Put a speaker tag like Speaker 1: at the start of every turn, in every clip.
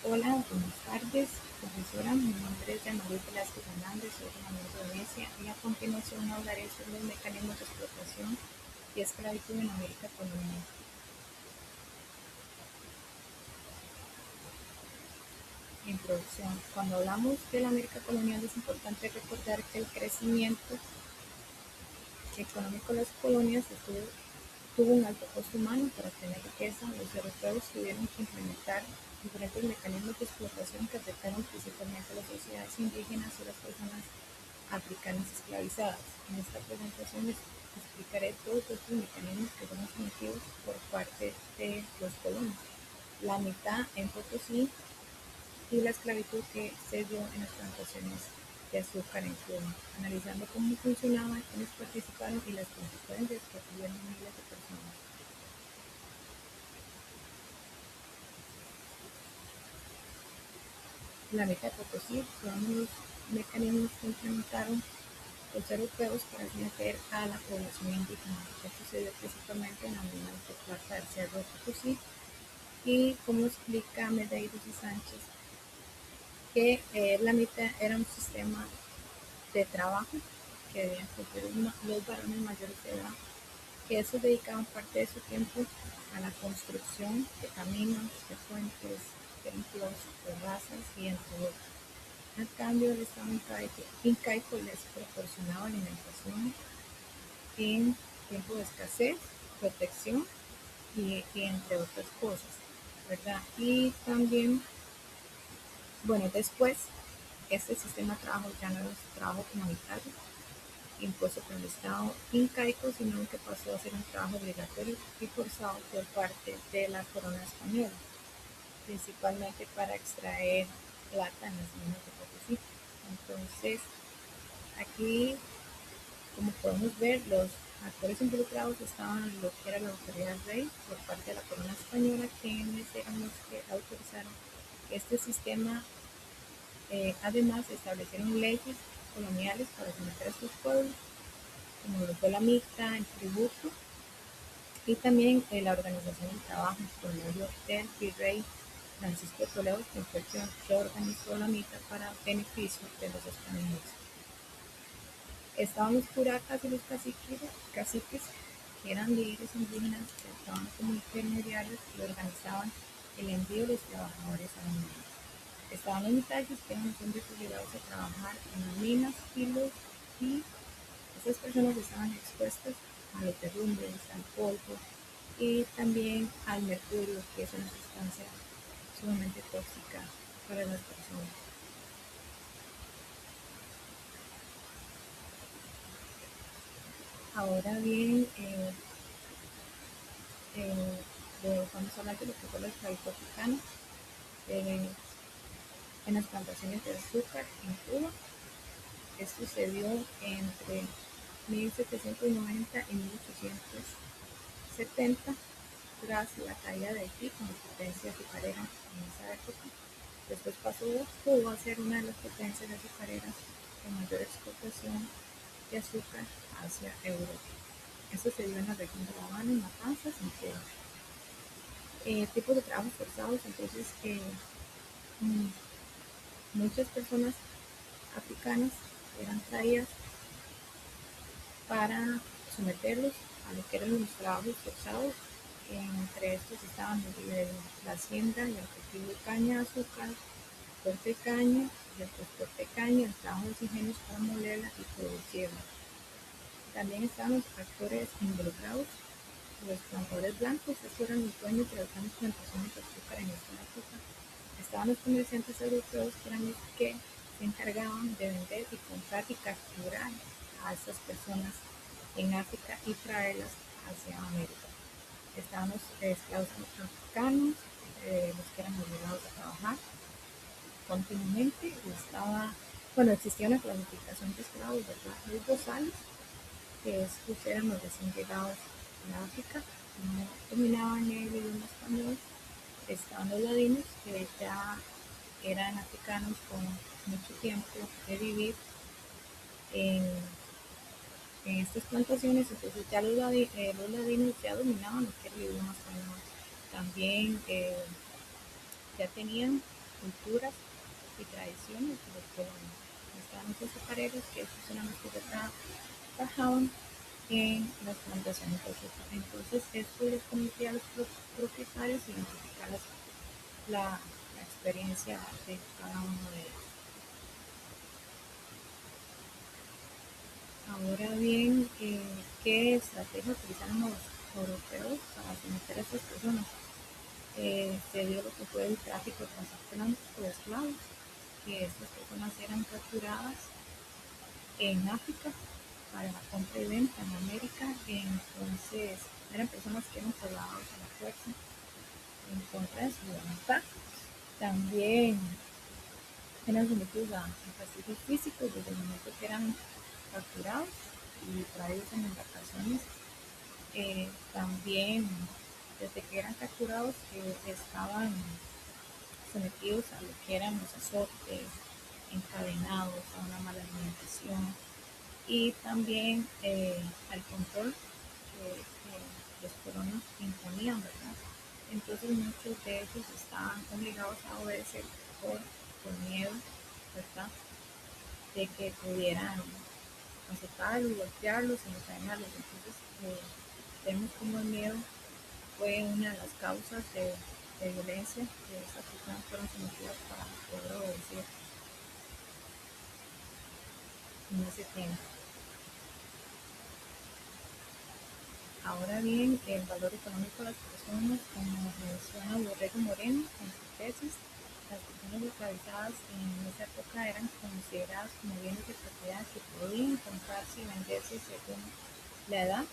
Speaker 1: Hola, buenas tardes, profesora. Mi nombre es María Velázquez Hernández, soy de la Universidad de Venecia y a continuación hablaré sobre los mecanismos de explotación y esclavitud en América colonial. Introducción. Cuando hablamos de la América colonial es importante recordar que el crecimiento económico de las colonias tuvo un alto costo humano. Para obtener riqueza. Los europeos tuvieron que implementar diferentes mecanismos de explotación que afectaron principalmente a las sociedades indígenas y a las personas africanas esclavizadas. En esta presentación les explicaré todos estos mecanismos que fueron sometidos por parte de los colonos, la mitad en Potosí y la esclavitud que se dio en las plantaciones de azúcar en Cuba, analizando cómo funcionaban, quiénes participaron y las consecuencias que tuvieron miles de personas. La mitad de Potosí fueron los mecanismos que implementaron los europeos para someter a la población indígena. Esto se dio principalmente en la mina de plata del Cerro de Potosí y como explica Medeiros y Sánchez, que la mitad era un sistema de trabajo que debían cumplir los varones mayores de edad, que eso dedicaban parte de su tiempo a la construcción de caminos, de puentes, templos, terrazas y entre otros. A cambio, el Estado incaico les proporcionaba alimentación en tiempo de escasez, protección y entre otras cosas, ¿verdad? Y también, bueno, después este sistema de trabajo ya no era un trabajo comunitario impuesto por el Estado incaico, sino que pasó a ser un trabajo obligatorio y forzado por parte de la corona española, principalmente para extraer plata en las minas de Potosí. Entonces, aquí, como podemos ver, los actores involucrados estaban lo que era la autoridad del rey por parte de la corona española, quienes eran los que autorizaron este sistema. Además, establecieron leyes coloniales para someter a estos pueblos, como lo fue la mixta, el tributo y también la organización del trabajo por medio del virrey Francisco de Toledo, que fue el que organizó la mixta para beneficio de los españoles. Estaban los curacas y los caciques, que eran líderes indígenas que actuaban como intermediarios y organizaban el envío de los trabajadores a la mina. Estaban los mitayos, que eran los hombres obligados a trabajar en las minas y esas personas estaban expuestas a los derrumbes, al polvo y también al mercurio, que es una sustancia sumamente tóxica para las personas. Ahora bien, vamos a hablar de lo que fue la esclavitud africana en las plantaciones de azúcar en Cuba. Esto se dio entre 1790 y 1870 tras la caída de Haití como potencia azucarera en esa época. Después pasó Cuba a ser una de las potencias azucareras con mayor exportación de azúcar hacia Europa. Esto se dio en la región de La Habana, en Matanzas, en Cuba. Tipos de trabajos forzados, entonces muchas personas africanas eran traídas para someterlos a lo que eran los trabajos forzados. Entre estos estaban la hacienda y el cultivo de caña de azúcar, corte de caña, el transporte de caña, el trabajo de los ingenios para molerla y producirla. También estaban los actores involucrados, los plantadores blancos, estos eran los dueños de las grandes plantaciones de azúcar en esta época. Estaban los comerciantes europeos, que eran los que se encargaban de vender y comprar y capturar a estas personas en África y traerlas hacia América. Estaban los esclavos africanos, los que eran obligados a trabajar continuamente. Existía una clasificación de esclavos, ¿verdad? Los bozales, que estos eran los recién llegados en África, no dominaban el idioma español. Estaban los ladinos, que ya eran africanos con mucho tiempo de vivir en, en estas plantaciones, entonces ya los ladinos ya dominaban lo que era el idioma español. También ya tenían culturas y tradiciones de los colonos. Estaban los azucareros, que esos eran los que trabajaban en las plantaciones de azúcar. Entonces, esto les permitía a los propietarios identificar la experiencia de cada uno de ellos. Ahora bien, ¿qué estrategia utilizan los europeos para someter a estas personas? Se dio lo que fue el tráfico transatlántico de esclavos, que estas personas eran capturadas en África para la compra y venta en América. Entonces, eran personas que eran trasladadas a la fuerza en contra de su voluntad. También eran sometidos a castigos físicos desde el momento que eran capturados y traídos en embarcaciones. También desde que eran capturados estaban sometidos a lo que eran los azotes, encadenados a una mala alimentación y también al control que los colonos imponían, ¿verdad? Entonces muchos de ellos estaban obligados a obedecer por miedo, ¿verdad? De que pudieran azotarlos, golpearlos y encadenarlos. Entonces vemos como el miedo fue una de las causas de violencia que estas personas fueron sometidas para poder obedecer en ese tiempo. Ahora bien, el valor económico de las personas, como menciona Borrego Moreno en su tesis, las personas esclavizadas en esa época eran consideradas como bienes de propiedad que podían comprarse y venderse según la edad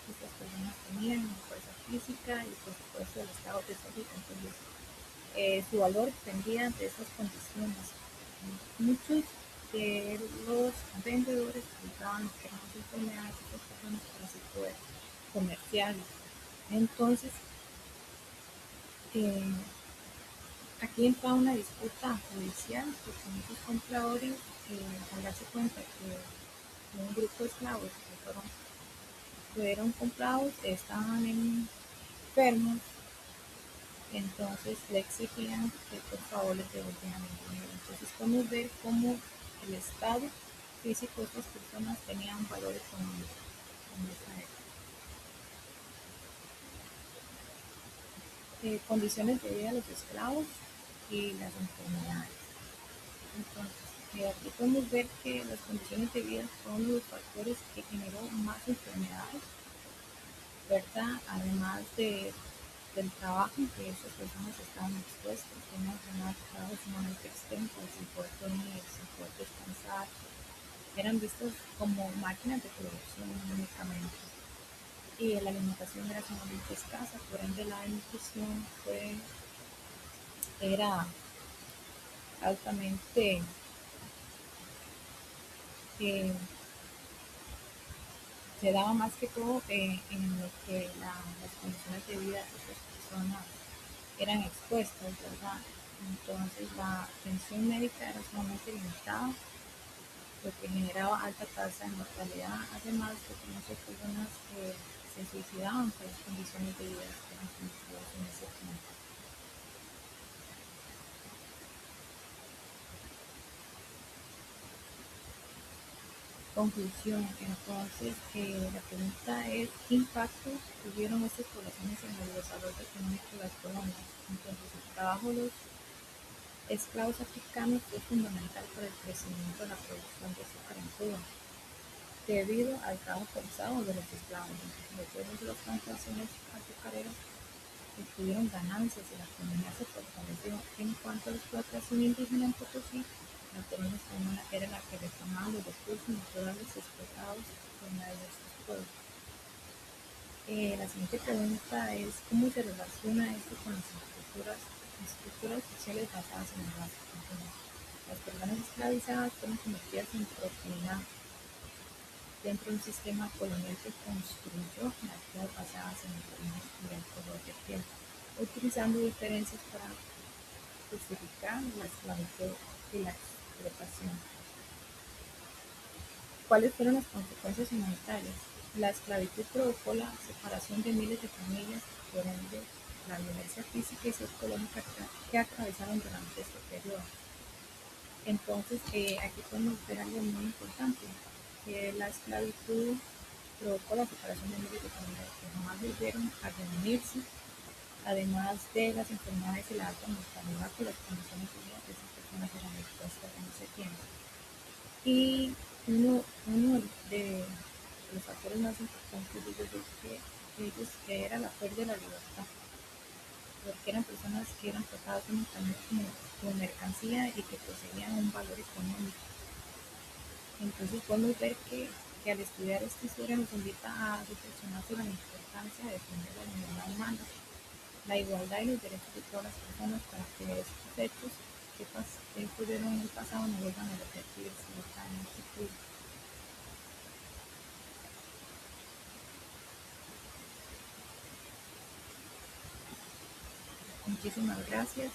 Speaker 1: que estas personas tenían, la fuerza física y por supuesto el estado de salud. Entonces, su valor dependía de esas condiciones. Muchos de los vendedores utilizaban lo que eran las enfermedades de estas personas para así poder comercial. Entonces, eh, aquí entra una disputa judicial porque muchos compradores, al darse cuenta que un grupo de esclavos que fueron comprados estaban enfermos, entonces le exigían que por favor les devolvieran el dinero. Entonces podemos ver cómo el estado físico de estas personas tenía un valor económico en esa época. Condiciones de vida de los esclavos y las enfermedades. Entonces, aquí podemos ver que las condiciones de vida son los factores que generó más enfermedades, ¿verdad? Además del trabajo en que estas personas estaban expuestas, tenían jornadas de trabajo sumamente extensas, sin poder dormir, sin poder descansar, eran vistas como máquinas de producción únicamente. Y la alimentación era sumamente escasa, por ende la nutrición era altamente eh, se daba más que todo en lo que las condiciones de vida de esas personas eran expuestas, ¿verdad? Entonces la atención médica era sumamente limitada, lo que generaba alta tasa de mortalidad, además de que muchas personas se suicidaban por las condiciones de vida que eran sometidas en ese tiempo. Conclusión, entonces, la pregunta es, ¿qué impacto tuvieron estas poblaciones en el desarrollo económico de las colonias? Entonces, el trabajo de los esclavos africanos fue fundamental para el crecimiento de la producción de azúcar en Cuba, debido al trabajo forzado de los esclavos. Los dueños de las plantaciones azucareras obtuvieron ganancias y la economía se fortaleció. En cuanto a la explotación indígena en Potosí, la corona española era la que reclamaba los recursos naturales explotados por medio de sus pueblos. La siguiente pregunta es, ¿cómo se relaciona esto con las estructuras sociales basadas en el raza? Entonces, las personas esclavizadas fueron sometidas en propiedad dentro de un sistema colonial que construyó jerarquías basadas en el origen y el color de piel, utilizando diferencias para justificar la esclavitud y la explotación. ¿Cuáles fueron las consecuencias humanitarias? La esclavitud provocó la separación de miles de familias, por ende la violencia física y psicológica que atravesaron durante este periodo. Entonces, aquí podemos ver algo muy importante, que la esclavitud provocó la separación de miles de familias que jamás volvieron a reunirse, además de las enfermedades y la alta mortalidad por las condiciones de vida que esas personas eran expuestas en ese tiempo. Y uno de los factores más importantes de ellos es que ellos que era la pérdida de la libertad, porque eran personas que eran tratadas únicamente como mercancía y que poseían un valor económico. Entonces podemos ver que al estudiar esta historia nos invita a reflexionar sobre la importancia de defender la dignidad humana, la igualdad y los derechos de todas las personas para que estos hechos que ocurrieron en el pasado no vuelvan a repetirse en el futuro. Muchísimas gracias.